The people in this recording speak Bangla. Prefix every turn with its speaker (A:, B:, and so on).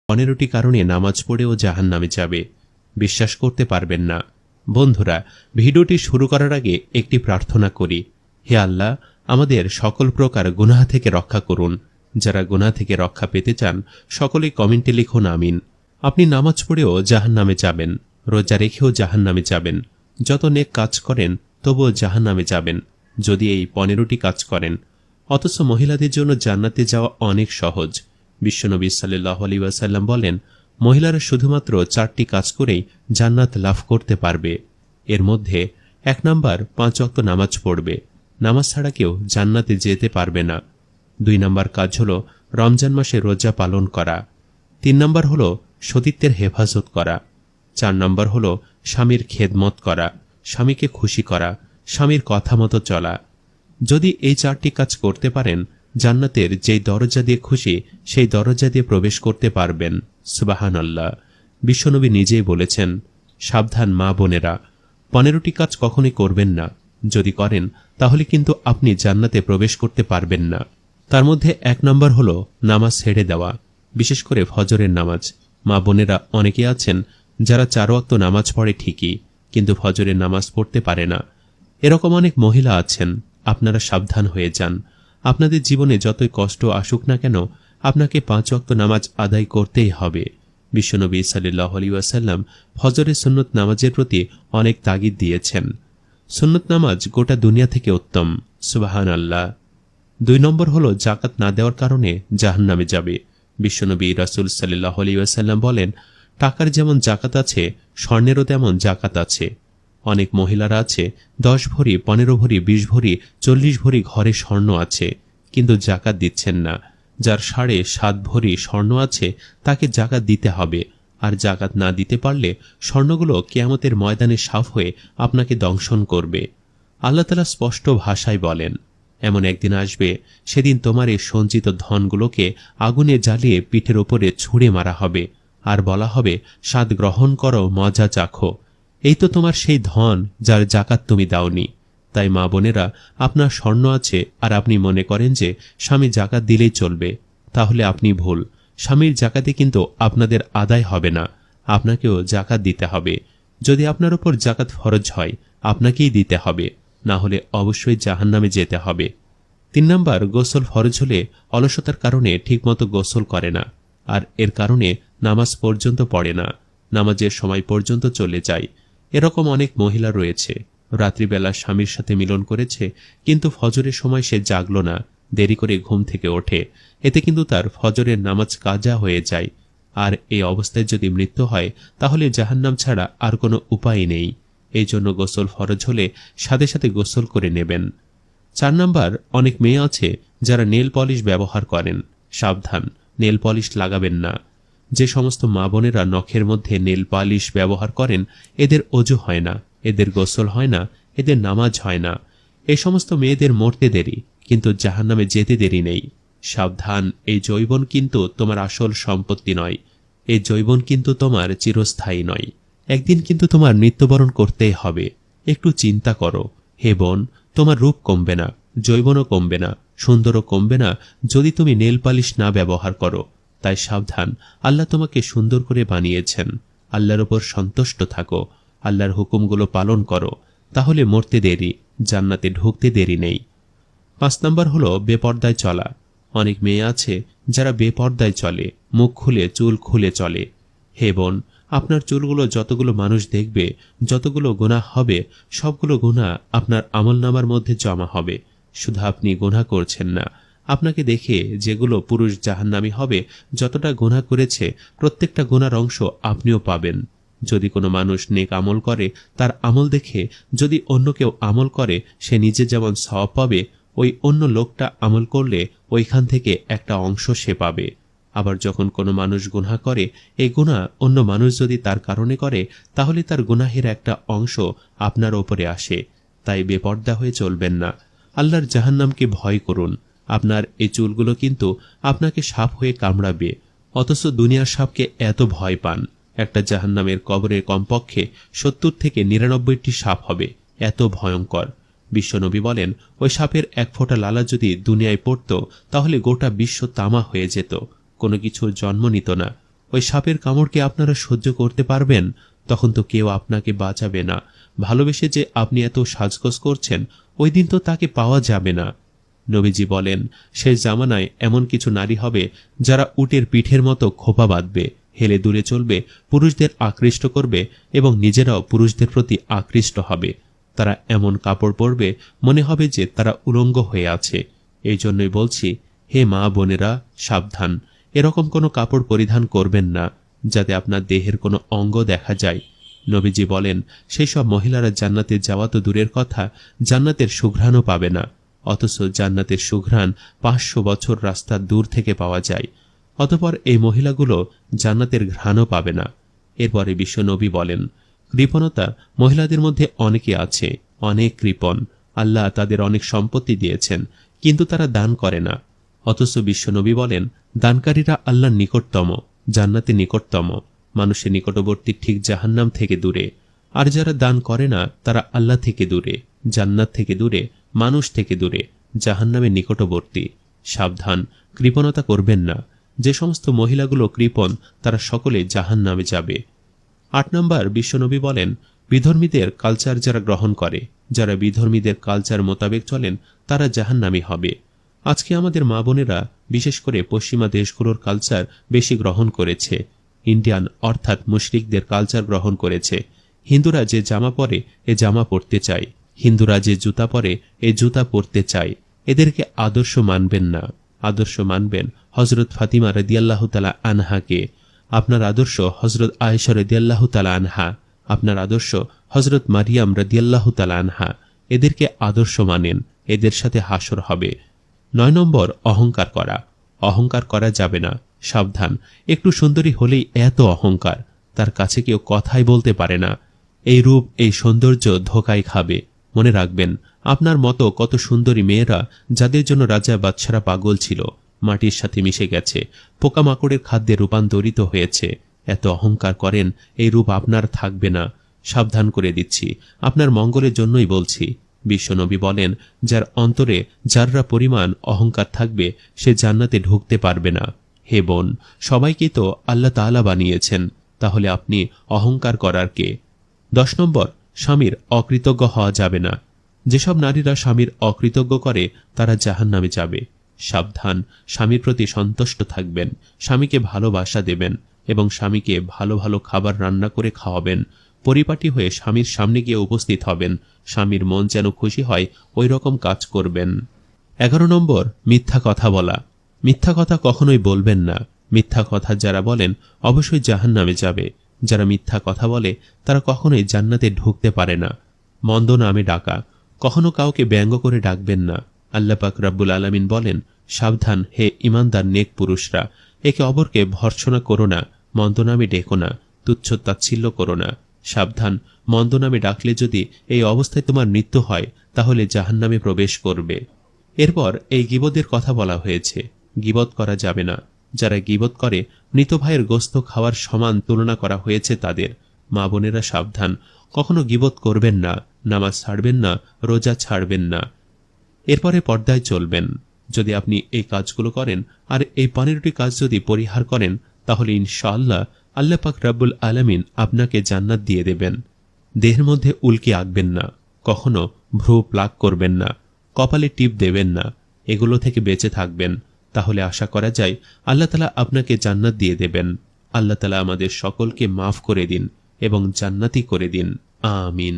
A: 15টি কারণে নামাজ পড়েও জাহান্নামে যাবে। বিশ্বাস করতে পারবেন না। বন্ধুরা, ভিডিওটি শুরু করার আগে একটি প্রার্থনা করি। হে আল্লাহ, আমাদের সকল প্রকার গুনাহ থেকে রক্ষা করুন। যারা গুনাহ থেকে রক্ষা পেতে চান সকলেই কমেন্টে লিখুন আমিন। আপনি নামাজ পড়েও জাহান্নামে যাবেন, রোজা রেখেও জাহান্নামে যাবেন, যত নেক কাজ করেন তবুও জাহান্নামে যাবেন যদি এই 15টি কাজ করেন। অথচ মহিলাদের জন্য জান্নাতে যাওয়া অনেক সহজ। বিশ্বনবী সাল্লাল্লাহু আলাইহি ওয়াসাল্লাম বলেন, মহিলারা শুধুমাত্র 4টি কাজ করেই জান্নাত লাভ করতে পারবে। এর মধ্যে 1 নাম্বার 5 ওয়াক্ত নামাজ পড়বে। নামাজ ছাড়া কেউ জান্নাতে যেতে পারবে না। 2 নাম্বার কাজ হল রমজান মাসে রোজা পালন করা। 3 নাম্বার হল সতীত্বের হেফাজত করা। 4 নাম্বার হল স্বামীর খেদমত করা, স্বামীকে খুশি করা, স্বামীর কথা মতো চলা। যদি এই 4টি কাজ করতে পারেন, জান্নাতের যেই দরজা দিয়ে খুশি সেই দরজা দিয়ে প্রবেশ করতে পারবেন। সুবহানাল্লাহ। বিশ্বনবী নিজেই বলেছেন, সাবধান মা বোনেরা, 15টি কাজ কখনোই করবেন না। যদি করেন তাহলে কিন্তু আপনি জান্নাতে প্রবেশ করতে পারবেন না। তার মধ্যে 1 নাম্বার হল নামাজ ছেড়ে দেওয়া, বিশেষ করে ফজরের নামাজ। মা বোনেরা অনেকে আছেন যারা 4 ওয়াক্ত নামাজ পড়ে ঠিকই, কিন্তু ফজরের নামাজ পড়তে পারে না। এরকম অনেক মহিলা আছেন। আপনারা সাবধান হয়ে যান। আপনাদের জীবনে যতই কষ্ট আসুক না কেন, আপনাকে 5 ওয়াক্ত নামাজ আদায় করতেই হবে। বিশ্বনবী সাল্লাল্লাহু আলাইহি ওয়াসাল্লাম ফজরের সুন্নত নামাজের প্রতি অনেক তাগিদ দিয়েছেন। সুন্নত নামাজ গোটা দুনিয়া থেকে উত্তম। সুবহানাল্লাহ। 2 নম্বর হল যাকাত না দেওয়ার কারণে জাহান্নামে যাবে। বিশ্বনবী রাসূল সাল্লাল্লাহু আলাইহি ওয়াসাল্লাম বলেন, টাকার যেমন যাকাত আছে, স্বর্ণেরও তেমন যাকাত আছে। অনেক মহিলারা আছে 10 ভরি, 15 ভরি, 20 ভরি, 40 ভরি ঘরে স্বর্ণ আছে, কিন্তু যাকাত দিচ্ছেন না। যার 7.5 ভরি স্বর্ণ আছে তাকে যাকাত দিতে হবে। আর যাকাত না দিতে পারলে স্বর্ণগুলো কিয়ামতের ময়দানে সাফ হয়ে আপনাকে দংশন করবে। আল্লাহ তাআলা স্পষ্ট ভাষায় বলেন, এমন একদিন আসবে, সেদিন তোমার এই সঞ্চিত ধনগুলোকে আগুনে জ্বালিয়ে পিঠের ওপরে ছুঁড়ে মারা হবে, আর বলা হবে, স্বাদ গ্রহণ করো, মজা চাখো। এই তো তোমার সেই ধন যার যাকাত তুমি দাওনি। তাই মা বোনেরা, আপনার স্বর্ণ আছে আর আপনি মনে করেন যে স্বামী যাকাত দিলেই চলবে, তাহলে আপনি ভুল। স্বামীর যাকাতে কিন্তু আপনাদের আদায় হবে না, আপনাকেও যাকাত দিতে হবে। যদি আপনার উপর যাকাত ফরজ হয়, আপনাকেই দিতে হবে, না হলে অবশ্যই জাহান্নামে যেতে হবে। 3 নাম্বার, গোসল ফরজ হলে অলসতার কারণে ঠিকমতো গোসল করে না, আর এর কারণে নামাজ পর্যন্ত পড়ে না, নামাজের সময় পর্যন্ত চলে যায়। এরকম অনেক মহিলা রয়েছে, রাত্রিবেলা স্বামীর সাথে মিলন করেছে, কিন্তু ফজরের সময় সে জাগল না, দেরি করে ঘুম থেকে ওঠে। এতে কিন্তু তার ফজরের নামাজ কাজা হয়ে যায়। আর এই অবস্থায় যদি মৃত্যু হয়, তাহলে জাহান্নাম ছাড়া আর কোনো উপায় নেই। এই জন্য গোসল ফরজ হলে সাথে সাথে গোসল করে নেবেন। 4 নাম্বার, অনেক মেয়ে আছে যারা নেল পলিশ ব্যবহার করেন। সাবধান, নেল পলিশ লাগাবেন না। যে সমস্ত মা বোনেরা নখের মধ্যে নেল পলিশ ব্যবহার করেন, এদের ওযু হয় না, এদের গোসল হয় না, এদের নামাজ হয় না। এই সমস্ত মেয়েদের মরতে দেরি, কিন্তু জাহান্নামে যেতে দেরি নেই। সাবধান, এই যৌবন কিন্তু তোমার আসল সম্পত্তি নয়। এই যৌবন কিন্তু তোমার চিরস্থায়ী নয়। একদিন কিন্তু তোমার মৃত্যুবরণ করতেই হবে। একটু চিন্তা করো। হে বোন, তোমার রূপ কমবে না, যৌবনও কমবে না, সুন্দরও কমবে না যদি তুমি নেল পালিশ না ব্যবহার করো। তাই সাবধান, আল্লাহ তোমাকে সুন্দর করে বানিয়েছেন। আল্লাহর উপর সন্তুষ্ট থাকো, আল্লাহর হুকুমগুলো পালন করো, তাহলে মরতে দেরি, জান্নাতে ঢুকতে দেরি নেই। 5 নাম্বার হলো বেপর্দায় চলা। অনেক মেয়ে আছে যারা বেপর্দায় চলে, মুখ খুলে, চুল খুলে চলে। হে বোন, আপনার চুলগুলো যতগুলো মানুষ দেখবে, যতগুলো গুনাহ হবে, সবগুলো গুনাহ আপনার আমলনামার মধ্যে জমা হবে। শুধু আপনি গুনাহ করছেন না, আপনাকে দেখে যেগুলো পুরুষ জাহান্নামী হবে, যতটা গুনাহ করেছে প্রত্যেকটা গুনার অংশ আপনিও পাবেন। যদি কোনো মানুষ নেক আমল করে, তার আমল দেখে যদি অন্য কেউ আমল করে, সে নিজে যেমন সওয়াব পাবে, ওই অন্য লোকটা আমল করলে ওইখান থেকে একটা অংশ সে পাবে। আবার যখন কোনো মানুষ গুনাহ করে, এই গুনাহ অন্য মানুষ যদি তার কারণে করে, তাহলে তার গুনাহের একটা অংশ আপনার ওপরে আসে। তাই বেপর্দা হয়ে চলবেন না। আল্লাহর জাহান্নামকে ভয় করুন। আপনার এই চুলগুলো কিন্তু আপনাকে সাপ হয়ে কামড়াবে, অথচ দুনিয়ার সাপকে এত ভয় পান। একটা জাহান্নামের কবরে কমপক্ষে 70 থেকে 99টি সাপ হবে, এত ভয়ঙ্কর। বিশ্বনবী বলেন, ওই সাপের 1 ফোঁটা লালা যদি দুনিয়ায় পড়ত, তাহলে গোটা বিশ্ব তামা হয়ে যেত, কোনো কিছুর জন্ম নিত না। ওই সাপের কামড়কে আপনারা সহ্য করতে পারবেন? তখন তো কেউ আপনাকে বাঁচাবে না। ভালোবেসে যে আপনি এত সাজগোজ করছেন, ওই দিন তো তাকে পাওয়া যাবে না। নবীজি বলেন, শেষ জামানায় এমন কিছু নারী হবে যারা উটের পিঠের মতো খোপা বাঁধবে, হেলে দূরে চলবে, পুরুষদের আকৃষ্ট করবে এবং নিজেরাও পুরুষদের প্রতি আকৃষ্ট হবে। তারা এমন কাপড় পরবে মনে হবে যে তারা উলঙ্গ হয়ে আছে। এই জন্যই বলছি, হে মা বোনেরা, সাবধান, এরকম কোনো কাপড় পরিধান করবেন না যাতে আপনার দেহের কোনো অঙ্গ দেখা যায়। নবীজি বলেন, সেই সব মহিলারা জান্নাতে যাওয়া তো দূরের কথা, জান্নাতের সুঘ্রাণও পাবে না। অথচ জান্নাতের সুঘ্রাণ 500 বছর রাস্তা দূর থেকে পাওয়া যায়। অতঃপর এই মহিলাগুলো জান্নাতের ঘ্রাণও পাবে না। এরপরে বিশ্বনবী বলেন, কৃপণতা মহিলাদের মধ্যে অনেকে আছে, অনেক কৃপণ। আল্লাহ তাদের অনেক সম্পত্তি দিয়েছেন, কিন্তু তারা দান করে না। অথচ বিশ্বনবী বলেন, দানকারীরা আল্লাহর নিকটতম, জান্নাতে নিকটতম, মানুষের নিকটবর্তী, ঠিক জাহান্নাম থেকে দূরে। আর যারা দান করে না তারা আল্লাহ থেকে দূরে, জান্নাত থেকে দূরে, মানুষ থেকে দূরে, জাহান্নামের নিকটবর্তী। সাবধান, কৃপণতা করবেন না। যে সমস্ত মহিলাগুলো কৃপণ তারা সকলে জাহান্নামে যাবে। 8 নম্বর, বিশ্বনবী বলেন, বিধর্মীদের কালচার যারা গ্রহণ করে, যারা বিধর্মীদের কালচার মোতাবেক চলেন, তারা জাহান্নামী হবে। আজকে আমাদের মা বোনেরা বিশেষ করে পশ্চিমা দেশগুলোর কালচার বেশি গ্রহণ করেছে। ইন্ডিয়ান অর্থাৎ মুশরিকদের কালচার গ্রহণ করেছে। হিন্দুরা যে জামা পরে এ জামা পরতে চায়, হিন্দুরা যে জুতা পরে এ জুতা পরতে চায়। এদেরকে আদর্শ মানবেন না। আদর্শ মানবেন হজরত ফাতিমা রাদিয়াল্লাহু তাআলা আনহাকে। আপনার আদর্শ হজরত আয়েশা রাদিয়াল্লাহু তাআলা আনহা। আপনার আদর্শ হজরত মারিয়াম রাদিয়াল্লাহু তাআলা আনহা। এদেরকে আদর্শ মানেন, এদের সাথে হাসর হবে। 9 নম্বর, অহংকার করা। অহংকার করা যাবে না। সাবধান, একটু সুন্দরী হলেই এত অহংকার, তার কাছে কেউ কথাই বলতে পারে না। এই রূপ, এই সৌন্দর্য ধোকায় খাবে। মনে রাখবেন, আপনার মতো কত সুন্দরী মেয়েরা, যাদের জন্য রাজা বাদশারা পাগল ছিল, মাটির সাথে মিশে গেছে, পোকামাকড়ের খাদ্যে রূপান্তরিত হয়েছে। এত অহংকার করেন, এই রূপ আপনার থাকবে না। সাবধান করে দিচ্ছি, আপনার মঙ্গলের জন্যই বলছি। বিশ্বনবী বলেন, যার অন্তরে যাররা পরিমাণ অহংকার থাকবে সে জান্নাতে ঢুকতে পারবে না। হে বোন, সবাইকে তো আল্লাহ তাআলা বানিয়েছেন, তাহলে আপনি অহংকার করার কে? 10 নম্বর, স্বামীর অকৃতজ্ঞ হওয়া যাবে না। যেসব নারীরা স্বামীর অকৃতজ্ঞ করে তারা জাহান্নামে যাবে। সাবধান, স্বামীর প্রতি সন্তুষ্ট থাকবেন, স্বামীকে ভালোবাসা দেবেন এবং স্বামীকে ভালো ভালো খাবার রান্না করে খাওয়াবেন। পরিপাটি হয়ে স্বামীর সামনে গিয়ে উপস্থিত হবেন, স্বামীর মন যেন খুশি হয় ওই রকম কাজ করবেন। 11 নম্বর, মিথ্যা কথা বলা। মিথ্যা কথা কখনোই বলবেন না। মিথ্যা কথা যারা বলেন অবশ্যই জাহান্নামে যাবে। যারা মিথ্যা কথা বলে তারা কখনোই জান্নাতে ঢুকতে পারে না। মন্দ নামে ডাকা, কখনো কাউকে ব্যঙ্গ করে ডাকবেন না। আল্লাহ পাক রব্বুল আলামিন বলেন, সাবধান হে ঈমানদার নেক পুরুষরা, একে অপরকে ভর্ৎসনা করো না, মন্দ নামে ডেকো না, তুচ্ছ তাচ্ছিল্য করো না। সাবধান, মন্দ নামে ডাকলে যদি এই অবস্থায় তোমার মৃত্যু হয় তাহলে জাহান্নামে প্রবেশ করবে। এরপর এই গীবতের কথা বলা হয়েছে। গীবত করা যাবে না। যারা গীবত করে মৃত ভাইয়ের গোস্ত খাওয়ার সমান তুলনা করা হয়েছে তাদের। মা বোনেরা সাবধান, কখনো গীবত করবেন না, নামাজ ছাড়বেন না, রোজা ছাড়বেন না। এরপরে পর্দায় চলবেন। যদি আপনি এই কাজগুলো করেন আর এই 15টি কাজ যদি পরিহার করেন তাহলে ইনশাআল্লাহ আল্লাহ পাক রব্বুল আলামিন আপনাকে জান্নাত দিয়ে দেবেন। দেহের মধ্যে উল্কি আঁকবেন না, কখনো ভ্রু প্লাক করবেন না, কপালে টিপ দেবেন না। এগুলো থেকে বেঁচে থাকবেন, তাহলে আশা করা যায় আল্লাহ তাআলা আপনাকে জান্নাত দিয়ে দেবেন। আল্লাহ তাআলা আমাদের সকলকে মাফ করে দিন এবং জান্নাতি করে দিন। আমিন।